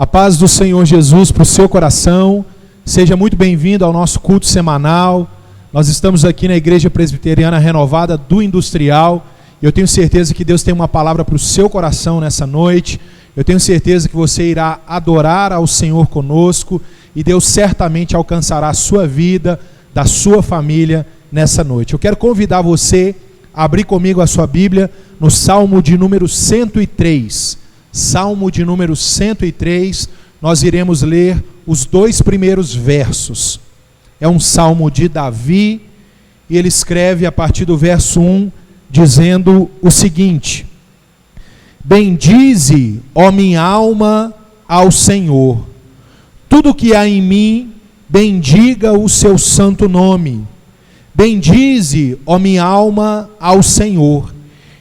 A paz do Senhor Jesus para o seu coração. Seja muito bem-vindo ao nosso culto semanal. Nós estamos aqui na Igreja Presbiteriana Renovada do Industrial. E eu tenho certeza que Deus tem uma palavra para o seu coração nessa noite. Eu tenho certeza que você irá adorar ao Senhor conosco. E Deus certamente alcançará a sua vida, da sua família nessa noite. Eu quero convidar você a abrir comigo a sua Bíblia no Salmo de número 103. Salmo de número 103, nós iremos ler os 2 primeiros versos. É um salmo de Davi, e ele escreve a partir do verso 1, dizendo o seguinte: Bendize, ó minha alma, ao Senhor. Tudo que há em mim, bendiga o seu santo nome. Bendize, ó minha alma, ao Senhor,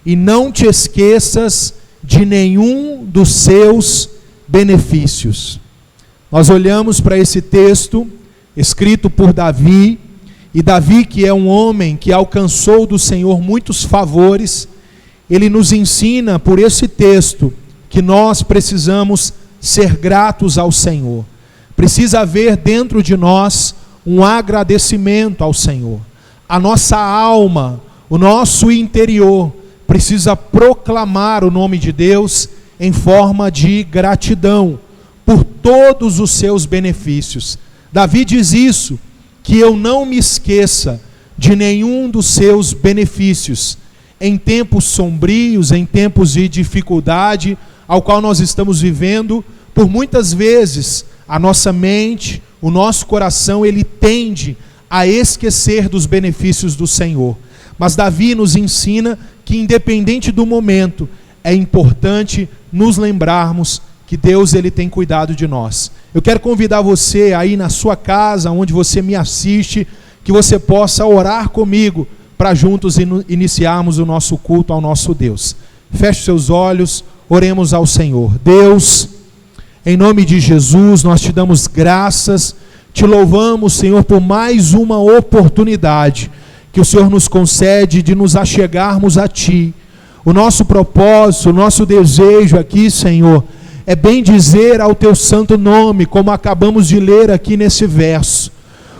e não te esqueças de nenhum dos seus benefícios. Nós olhamos para esse texto, escrito por Davi, e Davi, que é um homem que alcançou do Senhor muitos favores, ele nos ensina por esse texto que nós precisamos ser gratos ao Senhor. Precisa haver dentro de nós um agradecimento ao Senhor. A nossa alma, o nosso interior, precisa proclamar o nome de Deus em forma de gratidão por todos os seus benefícios. Davi diz isso, que eu não me esqueça de nenhum dos seus benefícios, em tempos sombrios, em tempos de dificuldade, ao qual nós estamos vivendo. Por muitas vezes, a nossa mente, o nosso coração, ele tende a esquecer dos benefícios do Senhor. Mas Davi nos ensina que, independente do momento, é importante nos lembrarmos que Deus, ele tem cuidado de nós. Eu quero convidar você aí na sua casa, onde você me assiste, que você possa orar comigo para juntos iniciarmos o nosso culto ao nosso Deus. Feche seus olhos, oremos ao Senhor. Deus, em nome de Jesus, nós te damos graças, te louvamos, Senhor, por mais uma oportunidade que o Senhor nos concede de nos achegarmos a Ti. O nosso propósito, o nosso desejo aqui, Senhor, é bendizer ao Teu santo nome, como acabamos de ler aqui nesse verso.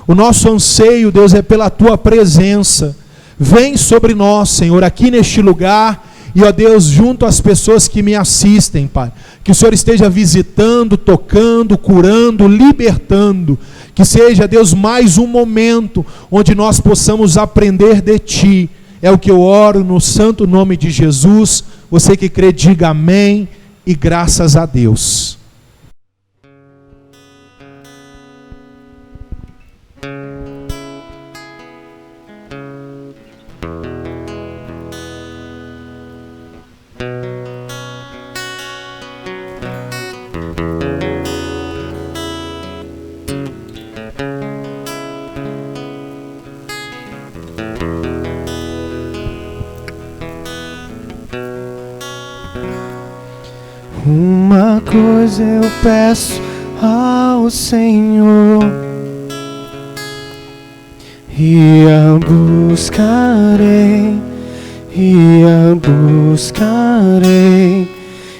O nosso anseio, Deus, é pela Tua presença. Vem sobre nós, Senhor, aqui neste lugar, e, ó Deus, junto às pessoas que me assistem, Pai, que o Senhor esteja visitando, tocando, curando, libertando, que seja, Deus, mais um momento onde nós possamos aprender de Ti. É o que eu oro no santo nome de Jesus. Você que crê, diga amém e graças a Deus. Uma coisa eu peço ao Senhor, e a buscarei,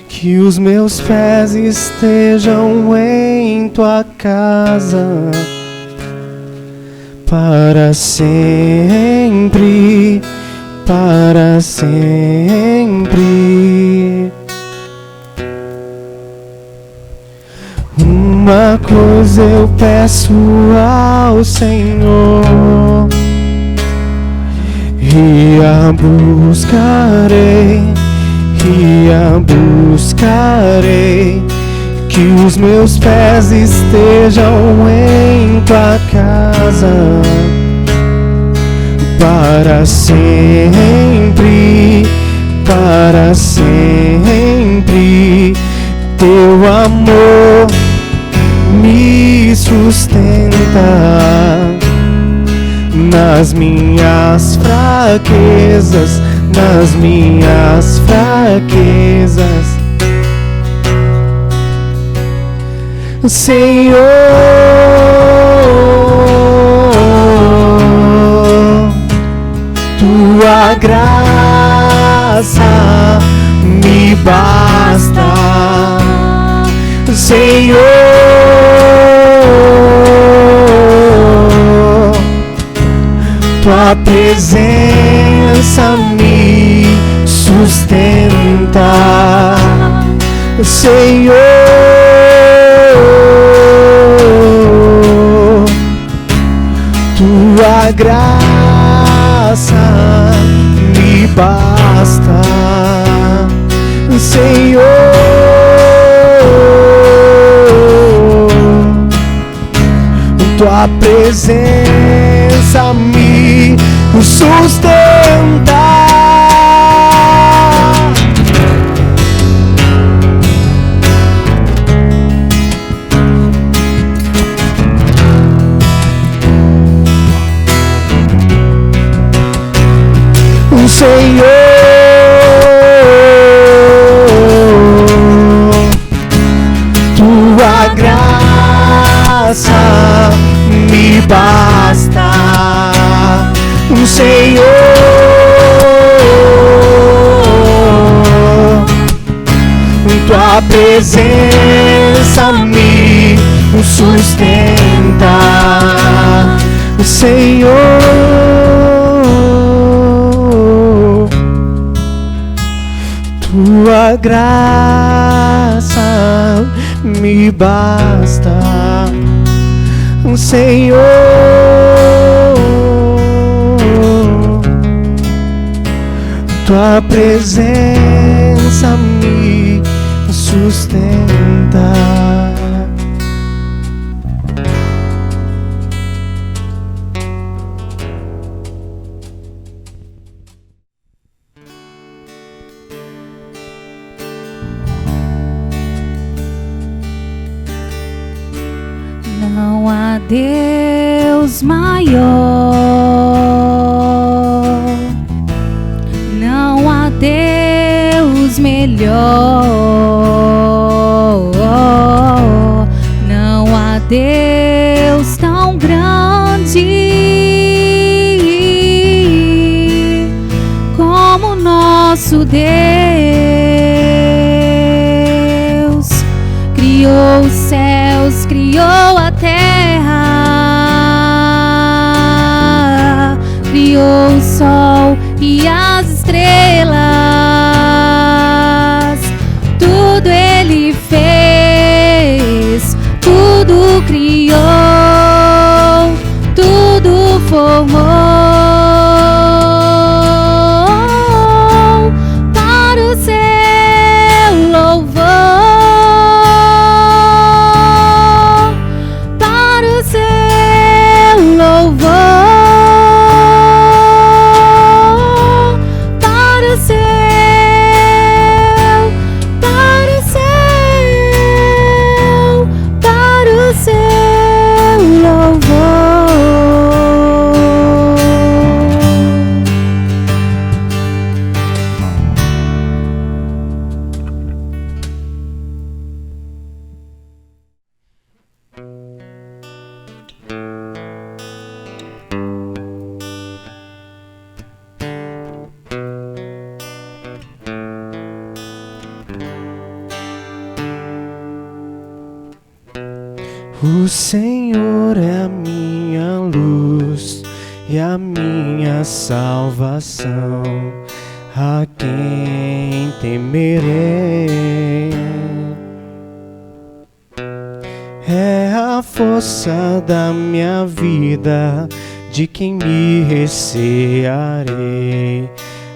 que os meus pés estejam em Tua casa, para sempre, para sempre. Uma coisa eu peço ao Senhor, e a buscarei, que os meus pés estejam em Tua casa, para sempre, para sempre. Teu amor me sustenta nas minhas fraquezas, Senhor. Tua graça me basta, Senhor, tua presença me sustenta, Senhor, tua graça me basta, Senhor, tua presença me sustenta. Senhor, tua graça me basta, Senhor, tua presença me sustenta, Senhor, tua graça me basta, Senhor, tua presença me sustenta. Não há Deus maior, não há Deus melhor, não há Deus tão grande como nosso Deus. Criou os céus, criou a terra, criou o sol e as estrelas, tudo Ele fez, tudo criou, tudo formou. O Senhor é a minha luz e a minha salvação, a quem temerei? É a força da minha vida, de quem me recearei,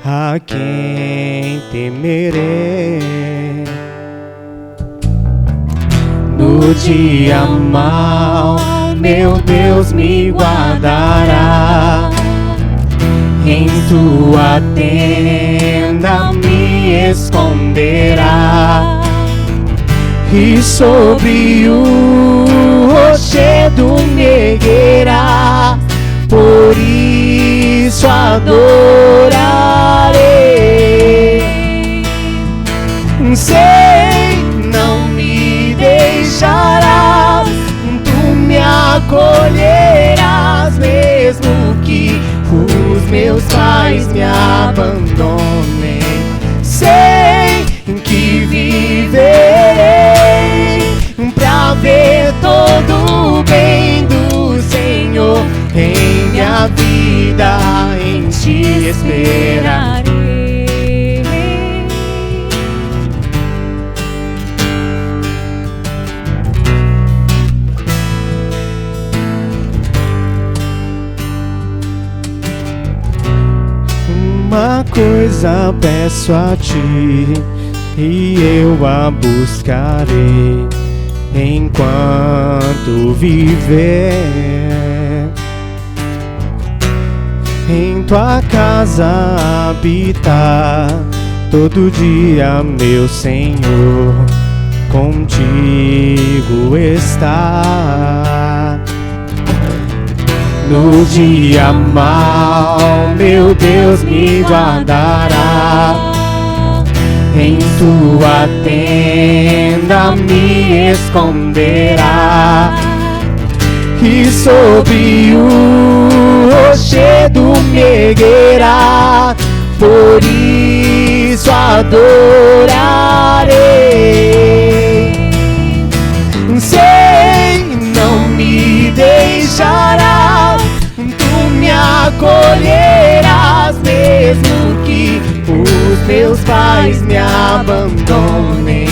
a quem temerei? No dia mau, meu Deus me guardará, em tua tenda me esconderá, e sobre o rochedo me erguerá, por isso adorarei. Sei, não me deixarás, tu me acolherás, mesmo que os meus pais me abandonem. Sei que viverei ver todo o bem do Senhor em minha vida, em Ti esperarei. Uma coisa peço a Ti, e eu a buscarei enquanto viver. Em Tua casa habitar todo dia, meu Senhor, contigo estar. No dia mau, meu Deus me guardará, em Tua tenda me esconderá, e sob o rochedo me erguerá, por isso adorarei. Sei, não me deixarás, Tu me acolherás, mesmo que os meus pais me abandonem.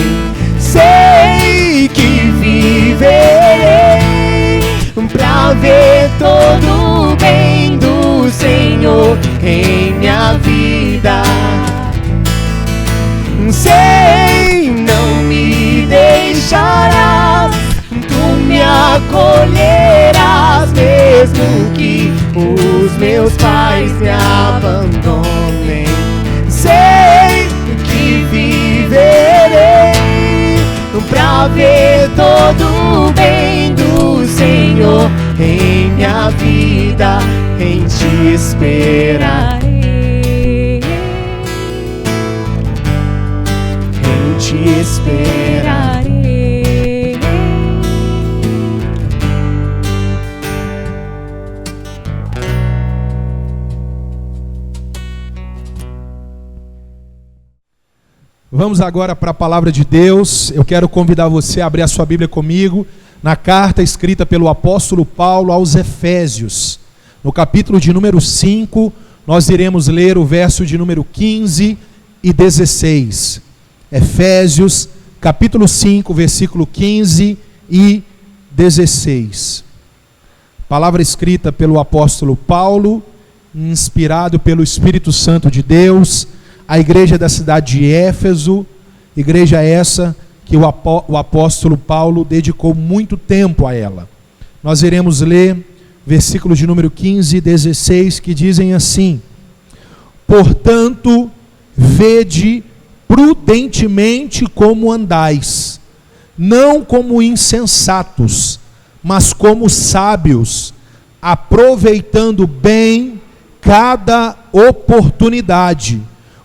Sei que viverei pra ver todo o bem do Senhor em minha vida. Sei, não me deixarás, Tu me acolherás, mesmo que os meus pais me abandonem. Sei que viverei pra ver todo o bem do Senhor em minha vida, em Te esperarei, em Te esperarei. Vamos agora para a palavra de Deus. Eu quero convidar você a abrir a sua Bíblia comigo na carta escrita pelo apóstolo Paulo aos Efésios. No capítulo de número 5, nós iremos ler o verso de número 15 e 16. Efésios, capítulo 5, versículo 15 e 16. Palavra escrita pelo apóstolo Paulo, inspirado pelo Espírito Santo de Deus, a igreja da cidade de Éfeso, igreja essa que o apóstolo Paulo dedicou muito tempo a ela. Nós iremos ler versículos de número 15 e 16, que dizem assim: portanto, vede prudentemente como andais, não como insensatos, mas como sábios, aproveitando bem cada oportunidade,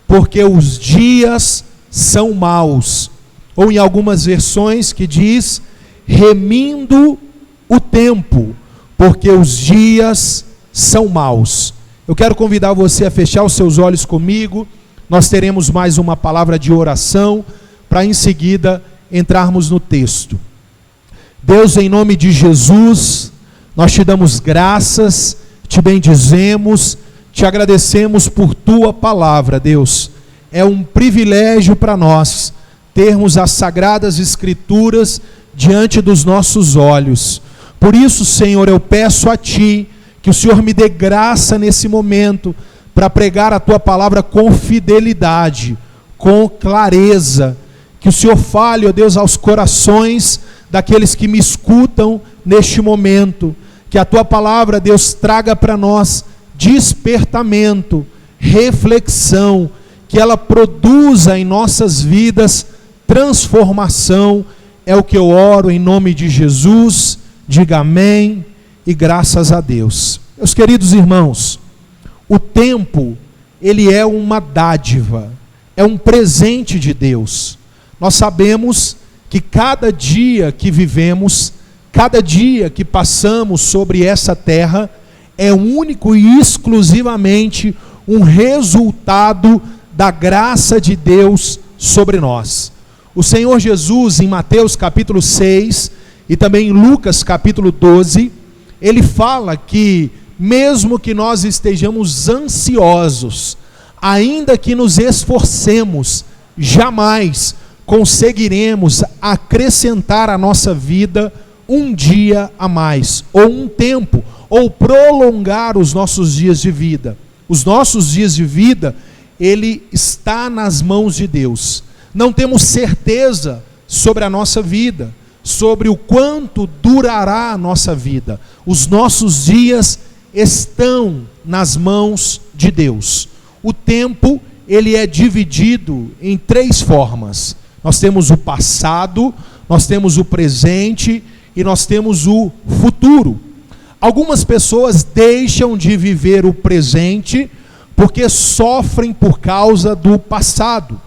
porque os dias são maus. Ou em algumas versões que diz, remindo o tempo, porque os dias são maus. Eu quero convidar você a fechar os seus olhos comigo. Nós teremos mais uma palavra de oração, para em seguida entrarmos no texto. Deus, em nome de Jesus, nós Te damos graças, Te bendizemos, Te agradecemos por Tua palavra, Deus. É um privilégio para nós termos as Sagradas Escrituras diante dos nossos olhos. Por isso, Senhor, eu peço a Ti que o Senhor me dê graça nesse momento para pregar a Tua palavra com fidelidade, com clareza. Que o Senhor fale, ó Deus, aos corações daqueles que me escutam neste momento. Que a Tua palavra, Deus, traga para nós despertamento, reflexão, que ela produza em nossas vidas transformação. É o que eu oro em nome de Jesus. Diga amém e graças a Deus. Meus queridos irmãos, o tempo, ele é uma dádiva, é um presente de Deus. Nós sabemos que cada dia que vivemos, cada dia que passamos sobre essa terra, é único e exclusivamente um resultado da graça de Deus sobre nós. O Senhor Jesus, em Mateus capítulo 6, e também em Lucas capítulo 12, ele fala que mesmo que nós estejamos ansiosos, ainda que nos esforcemos, jamais conseguiremos acrescentar à nossa vida um dia a mais, ou um tempo, ou prolongar os nossos dias de vida. Os nossos dias de vida, ele está nas mãos de Deus. Não temos certeza sobre a nossa vida, sobre o quanto durará a nossa vida. Os nossos dias estão nas mãos de Deus. O tempo, ele é dividido em 3 formas. Nós temos o passado, nós temos o presente e nós temos o futuro. Algumas pessoas deixam de viver o presente porque sofrem por causa do passado.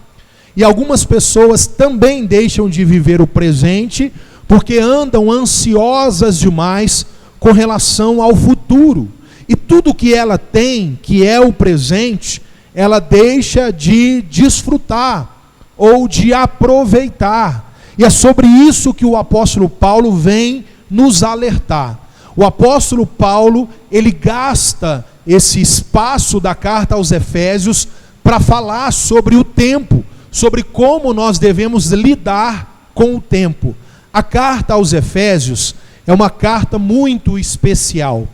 E algumas pessoas também deixam de viver o presente porque andam ansiosas demais com relação ao futuro. E tudo que ela tem, que é o presente, ela deixa de desfrutar ou de aproveitar. E é sobre isso que o apóstolo Paulo vem nos alertar. O apóstolo Paulo, ele gasta esse espaço da carta aos Efésios para falar sobre o tempo, sobre como nós devemos lidar com o tempo. A carta aos Efésios é uma carta muito especial.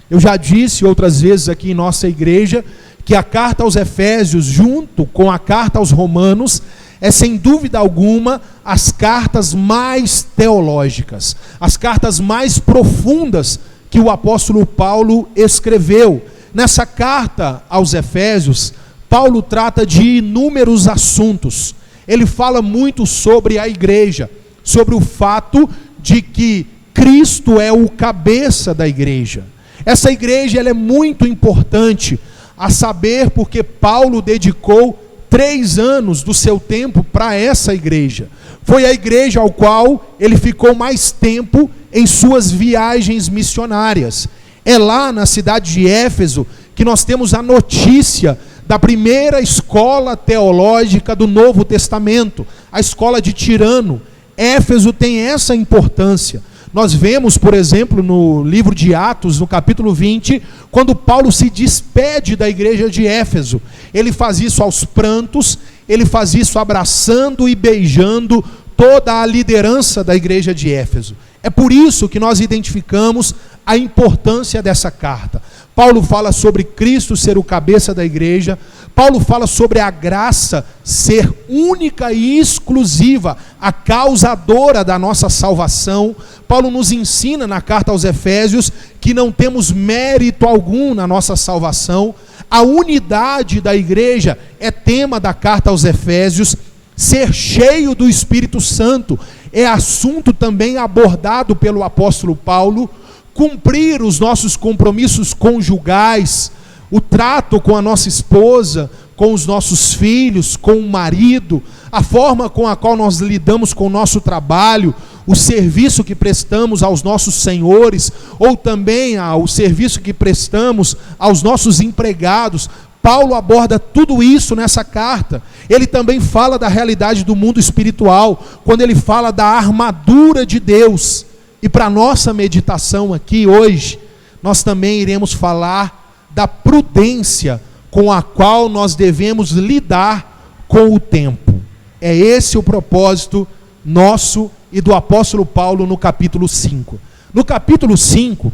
Eu já disse outras vezes aqui em nossa igreja que a carta aos Efésios, junto com a carta aos Romanos, é sem dúvida alguma as cartas mais teológicas, as cartas mais profundas que o apóstolo Paulo escreveu. Nessa carta aos Efésios, Paulo trata de inúmeros assuntos. Ele fala muito sobre a igreja, sobre o fato de que Cristo é o cabeça da igreja. Essa igreja ela é muito importante, a saber porque Paulo dedicou 3 anos do seu tempo para essa igreja. Foi a igreja ao qual ele ficou mais tempo em suas viagens missionárias. É lá na cidade de Éfeso que nós temos a notícia da primeira escola teológica do Novo Testamento, a escola de Tirano. Éfeso tem essa importância. Nós vemos, por exemplo, no livro de Atos, no capítulo 20, quando Paulo se despede da igreja de Éfeso. Ele faz isso aos prantos, ele faz isso abraçando e beijando toda a liderança da igreja de Éfeso. É por isso que nós identificamos a importância dessa carta. Paulo fala sobre Cristo ser o cabeça da igreja. Paulo fala sobre a graça ser única e exclusiva, a causadora da nossa salvação. Paulo nos ensina na carta aos Efésios que não temos mérito algum na nossa salvação. A unidade da igreja é tema da carta aos Efésios. Ser cheio do Espírito Santo é assunto também abordado pelo apóstolo Paulo. Cumprir os nossos compromissos conjugais, o trato com a nossa esposa, com os nossos filhos, com o marido, a forma com a qual nós lidamos com o nosso trabalho, o serviço que prestamos aos nossos senhores, ou também o serviço que prestamos aos nossos empregados. Paulo aborda tudo isso nessa carta. Ele também fala da realidade do mundo espiritual, quando ele fala da armadura de Deus. E para nossa meditação aqui hoje, nós também iremos falar da prudência com a qual nós devemos lidar com o tempo. É esse o propósito nosso e do apóstolo Paulo no capítulo 5. No capítulo 5,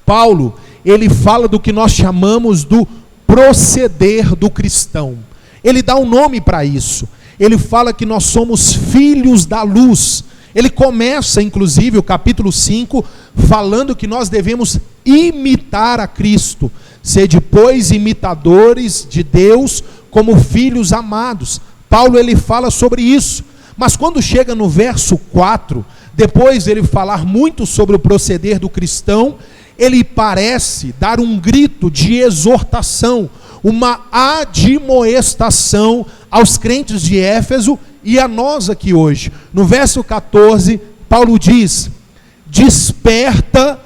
Paulo, ele fala do que nós chamamos do proceder do cristão. Ele dá um nome para isso. Ele fala que nós somos filhos da luz. Ele começa, inclusive, o capítulo 5, falando que nós devemos imitar a Cristo. Sede, pois, imitadores de Deus como filhos amados. Paulo, ele fala sobre isso. Mas quando chega no verso 4, depois de ele falar muito sobre o proceder do cristão, ele parece dar um grito de exortação, uma admoestação aos crentes de Éfeso e a nós aqui hoje. No verso 14, Paulo diz: desperta,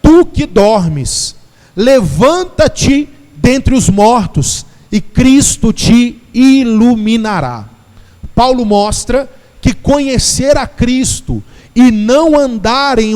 tu que dormes, levanta-te dentre os mortos, e Cristo te iluminará. Paulo mostra que conhecer a Cristo e não andar em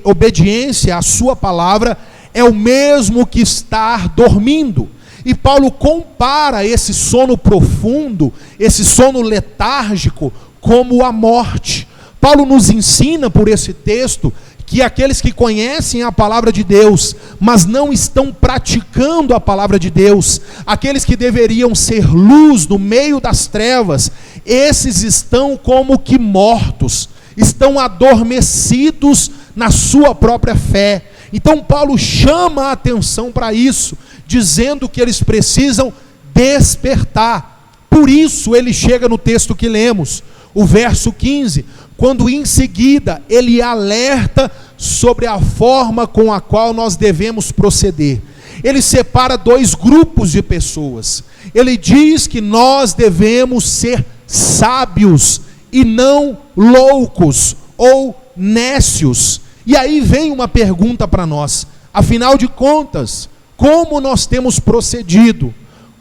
obediência à sua palavra é o mesmo que estar dormindo. E Paulo compara esse sono profundo, esse sono letárgico, como a morte. Paulo nos ensina por esse texto que aqueles que conhecem a palavra de Deus, mas não estão praticando a palavra de Deus, aqueles que deveriam ser luz no meio das trevas, esses estão como que mortos, estão adormecidos na sua própria fé. Então Paulo chama a atenção para isso, dizendo que eles precisam despertar. Por isso ele chega no texto que lemos, o verso 15, quando em seguida ele alerta sobre a forma com a qual nós devemos proceder. Ele separa dois grupos de pessoas. Ele diz que nós devemos ser sábios e não loucos ou nécios. E aí vem uma pergunta para nós: afinal de contas, como nós temos procedido?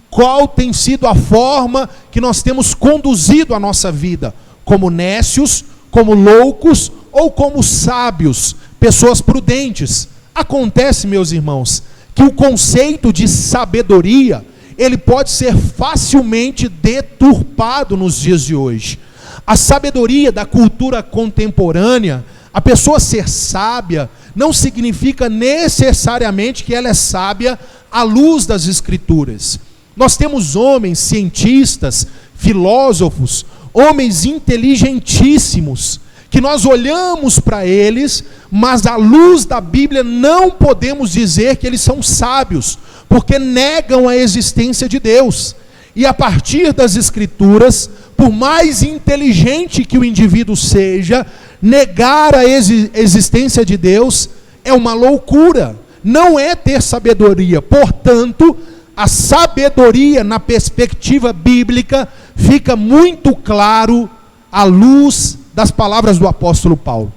Qual tem sido a forma que nós temos conduzido a nossa vida? Como nécios, como loucos ou como sábios, pessoas prudentes? Acontece, meus irmãos, que o conceito de sabedoria, ele pode ser facilmente deturpado nos dias de hoje. A sabedoria da cultura contemporânea, a pessoa ser sábia, não significa necessariamente que ela é sábia à luz das Escrituras. Nós temos homens, cientistas, filósofos, homens inteligentíssimos, que nós olhamos para eles, mas à luz da Bíblia não podemos dizer que eles são sábios, porque negam a existência de Deus. E a partir das Escrituras, por mais inteligente que o indivíduo seja, negar a existência de Deus é uma loucura, não é ter sabedoria. Portanto, a sabedoria na perspectiva bíblica fica muito claro à luz das palavras do apóstolo Paulo.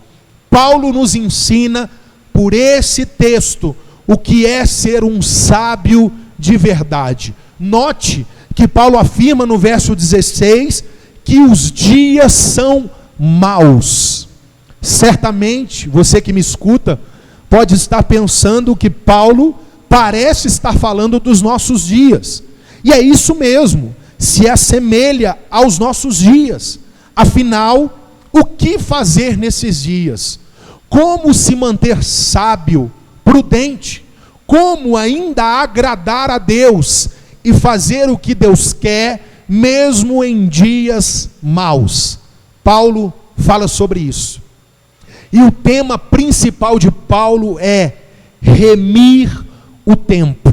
Paulo nos ensina por esse texto o que é ser um sábio de verdade. Note que Paulo afirma no verso 16 que os dias são maus. Certamente, você que me escuta, pode estar pensando que Paulo parece estar falando dos nossos dias. E é isso mesmo, se assemelha aos nossos dias. Afinal, o que fazer nesses dias? Como se manter sábio, prudente? Como ainda agradar a Deus e fazer o que Deus quer, mesmo em dias maus? Paulo fala sobre isso. E o tema principal de Paulo é remir o tempo.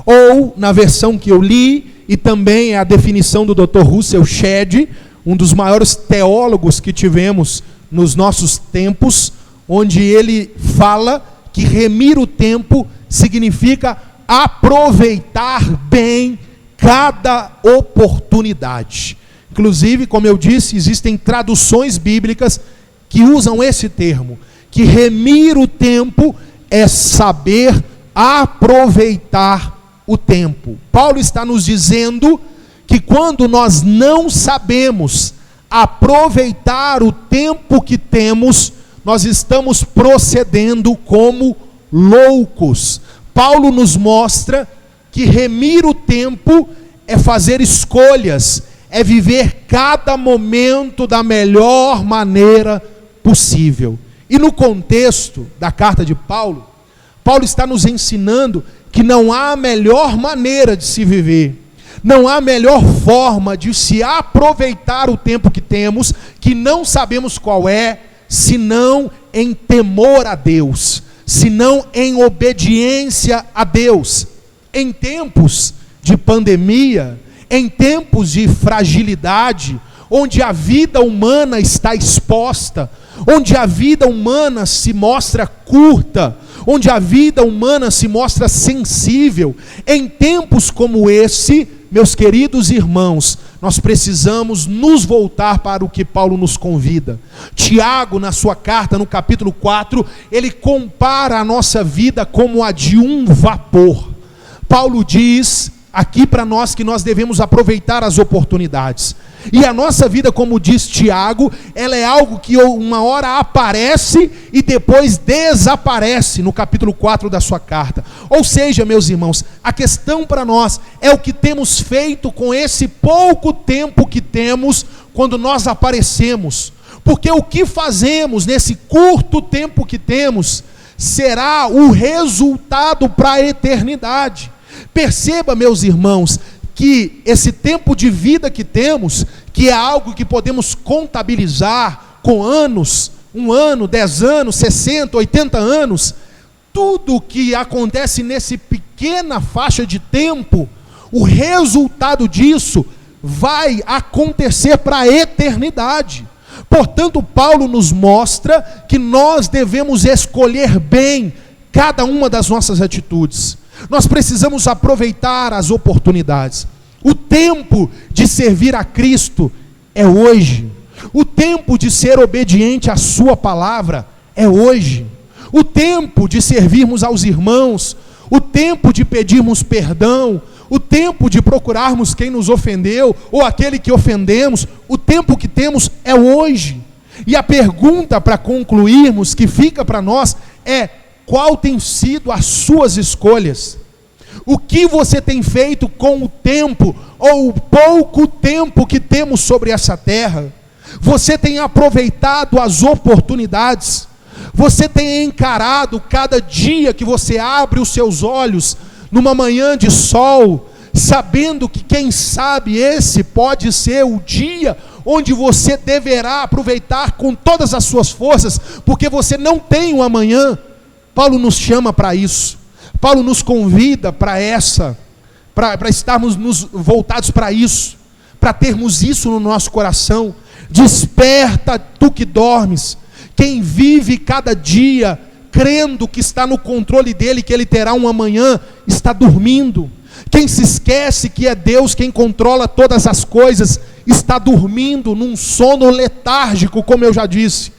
Ou, na versão que eu li, e também é a definição do Dr. Russell Shedd, um dos maiores teólogos que tivemos nos nossos tempos, onde ele fala que remir o tempo significa aproveitar bem cada oportunidade. Inclusive, como eu disse, existem traduções bíblicas que usam esse termo, que remir o tempo é saber aproveitar o tempo. Paulo está nos dizendo que quando nós não sabemos aproveitar o tempo que temos, nós estamos procedendo como loucos. Paulo nos mostra que remir o tempo é fazer escolhas, é viver cada momento da melhor maneira possível. E no contexto da carta de Paulo, Paulo está nos ensinando que não há melhor maneira de se viver, não há melhor forma de se aproveitar o tempo que temos, que não sabemos qual é, senão em temor a Deus, senão em obediência a Deus. Em tempos de pandemia, em tempos de fragilidade, onde a vida humana está exposta, onde a vida humana se mostra curta, onde a vida humana se mostra sensível, em tempos como esse, meus queridos irmãos, nós precisamos nos voltar para o que Paulo nos convida. Tiago, na sua carta, no capítulo 4, ele compara a nossa vida como a de um vapor. Paulo diz aqui para nós que nós devemos aproveitar as oportunidades. E a nossa vida, como diz Tiago, ela é algo que uma hora aparece e depois desaparece, no capítulo 4 da sua carta. Ou seja, meus irmãos, a questão para nós é o que temos feito com esse pouco tempo que temos quando nós aparecemos. Porque o que fazemos nesse curto tempo que temos será o resultado para a eternidade. Perceba, meus irmãos, que esse tempo de vida que temos, que é algo que podemos contabilizar com anos, 1 ano, 10 anos, 60, 80 anos, tudo que acontece nessa pequena faixa de tempo, o resultado disso vai acontecer para a eternidade. Portanto, Paulo nos mostra que nós devemos escolher bem cada uma das nossas atitudes. Nós precisamos aproveitar as oportunidades. O tempo de servir a Cristo é hoje. O tempo de ser obediente à sua palavra é hoje. O tempo de servirmos aos irmãos, o tempo de pedirmos perdão, o tempo de procurarmos quem nos ofendeu ou aquele que ofendemos, o tempo que temos é hoje. E a pergunta para concluirmos que fica para nós é: qual tem sido as suas escolhas? O que você tem feito com o tempo, ou o pouco tempo que temos sobre essa terra? Você tem aproveitado as oportunidades? Você tem encarado cada dia que você abre os seus olhos, numa manhã de sol, sabendo que quem sabe esse pode ser o dia onde você deverá aproveitar com todas as suas forças, porque você não tem o amanhã? Paulo nos chama para isso. Paulo nos convida para estarmos voltados para isso, para termos isso no nosso coração. Desperta, tu que dormes. Quem vive cada dia crendo que está no controle dele, que ele terá um amanhã, está dormindo. Quem se esquece que é Deus quem controla todas as coisas, está dormindo num sono letárgico, como eu já disse.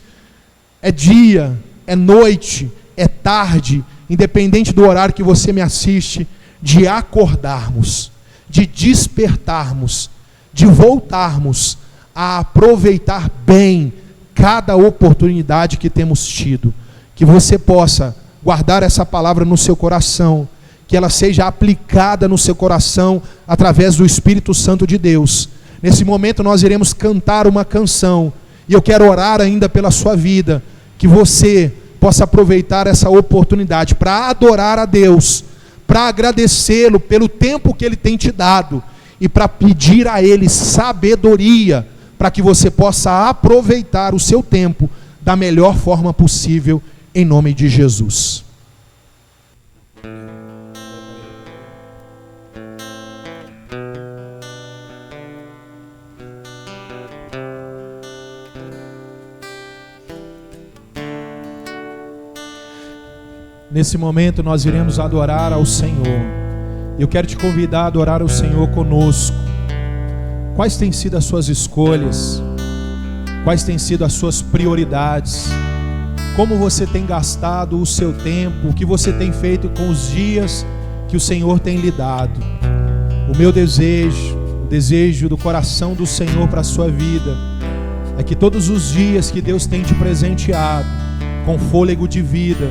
É dia, é noite, é tarde, independente do horário que você me assiste, de acordarmos, de despertarmos, de voltarmos a aproveitar bem cada oportunidade que temos tido. Que você possa guardar essa palavra no seu coração, que ela seja aplicada no seu coração através do Espírito Santo de Deus. Nesse momento nós iremos cantar uma canção, e eu quero orar ainda pela sua vida, que você possa aproveitar essa oportunidade para adorar a Deus, para agradecê-lo pelo tempo que Ele tem te dado, e para pedir a Ele sabedoria, para que você possa aproveitar o seu tempo da melhor forma possível, em nome de Jesus. Nesse momento nós iremos adorar ao Senhor. Eu quero te convidar a adorar ao Senhor conosco. Quais têm sido as suas escolhas? Quais têm sido as suas prioridades? Como você tem gastado o seu tempo? O que você tem feito com os dias que o Senhor tem lhe dado? O meu desejo, o desejo do coração do Senhor para a sua vida, é que todos os dias que Deus tem te presenteado com fôlego de vida,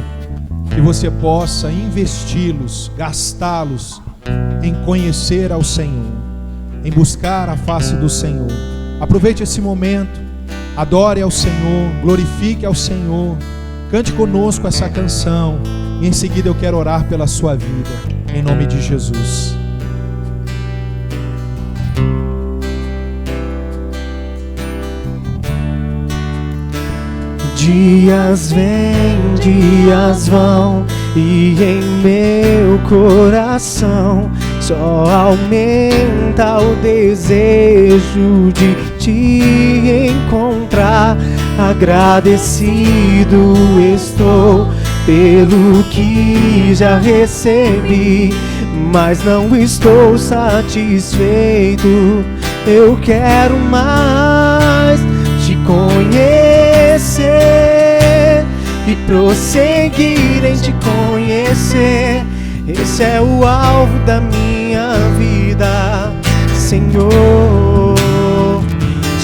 que você possa investi-los, gastá-los em conhecer ao Senhor, em buscar a face do Senhor. Aproveite esse momento, adore ao Senhor, glorifique ao Senhor, cante conosco essa canção, e em seguida eu quero orar pela sua vida, em nome de Jesus. Dias vêm, dias vão, e em meu coração só aumenta o desejo de te encontrar. Agradecido estou pelo que já recebi, mas não estou satisfeito. Eu quero mais te conhecer e prosseguir em te conhecer. Esse é o alvo da minha vida. Senhor,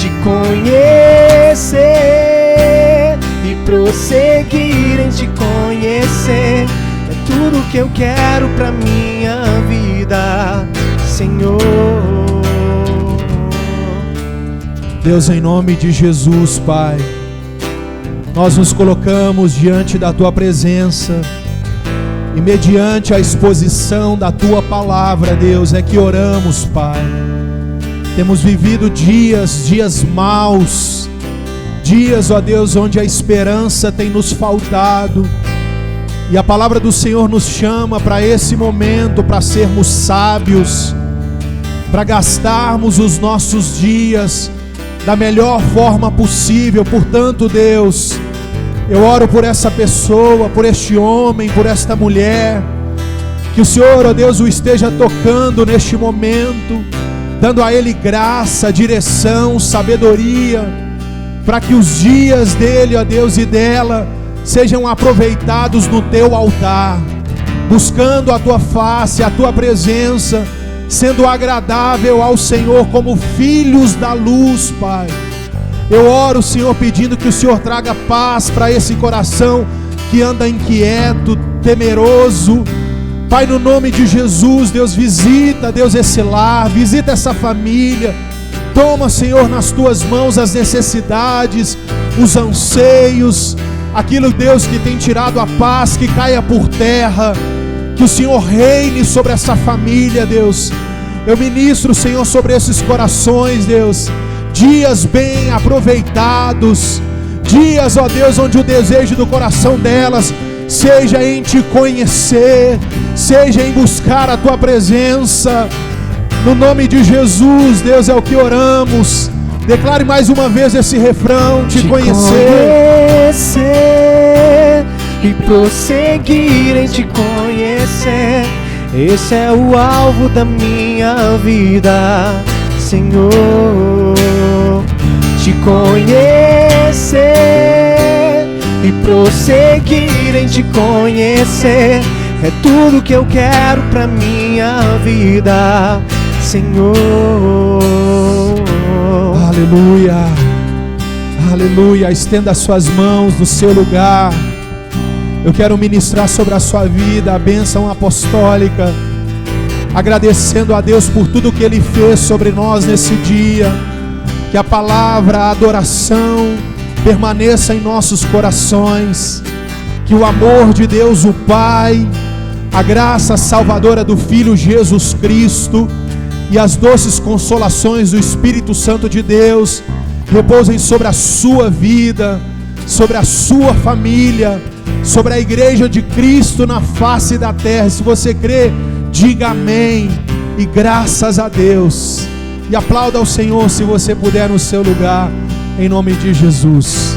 te conhecer e prosseguir em te conhecer. É tudo que eu quero pra minha vida, Senhor. Deus, em nome de Jesus, Pai, nós nos colocamos diante da Tua presença e mediante a exposição da Tua palavra, Deus, é que oramos, Pai. Temos vivido dias maus, dias, ó Deus, onde a esperança tem nos faltado, e a palavra do Senhor nos chama para esse momento, para sermos sábios, para gastarmos os nossos dias da melhor forma possível. Portanto, Deus, eu oro por essa pessoa, por este homem, por esta mulher, que o Senhor, ó Deus, o esteja tocando neste momento, dando a ele graça, direção, sabedoria, para que os dias dele, ó Deus, e dela sejam aproveitados no teu altar, buscando a tua face, a tua presença, sendo agradável ao Senhor como filhos da luz, Pai. Eu oro, Senhor, pedindo que o Senhor traga paz para esse coração que anda inquieto, temeroso. Pai, no nome de Jesus, Deus, visita, Deus, esse lar, visita essa família. Toma, Senhor, nas tuas mãos as necessidades, os anseios, aquilo, Deus, que tem tirado a paz, que caia por terra. Que o Senhor reine sobre essa família, Deus. Eu ministro, Senhor, sobre esses corações, Deus, dias bem aproveitados, dias, ó Deus, onde o desejo do coração delas seja em te conhecer, seja em buscar a tua presença. No nome de Jesus, Deus, é o que oramos. Declare mais uma vez esse refrão: te conhecer e prosseguir em te conhecer. Esse é o alvo da minha vida, Senhor. Te conhecer e prosseguir em te conhecer. É tudo que eu quero pra minha vida, Senhor. Aleluia, aleluia. Estenda as suas mãos no seu lugar. Eu quero ministrar sobre a sua vida a bênção apostólica, agradecendo a Deus por tudo que Ele fez sobre nós nesse dia. Que a palavra, a adoração permaneça em nossos corações. Que o amor de Deus, o Pai, a graça salvadora do Filho Jesus Cristo e as doces consolações do Espírito Santo de Deus repousem sobre a sua vida, sobre a sua família, sobre a igreja de Cristo na face da terra. Se você crê, diga amém e graças a Deus. E aplauda ao Senhor se você puder no seu lugar, em nome de Jesus.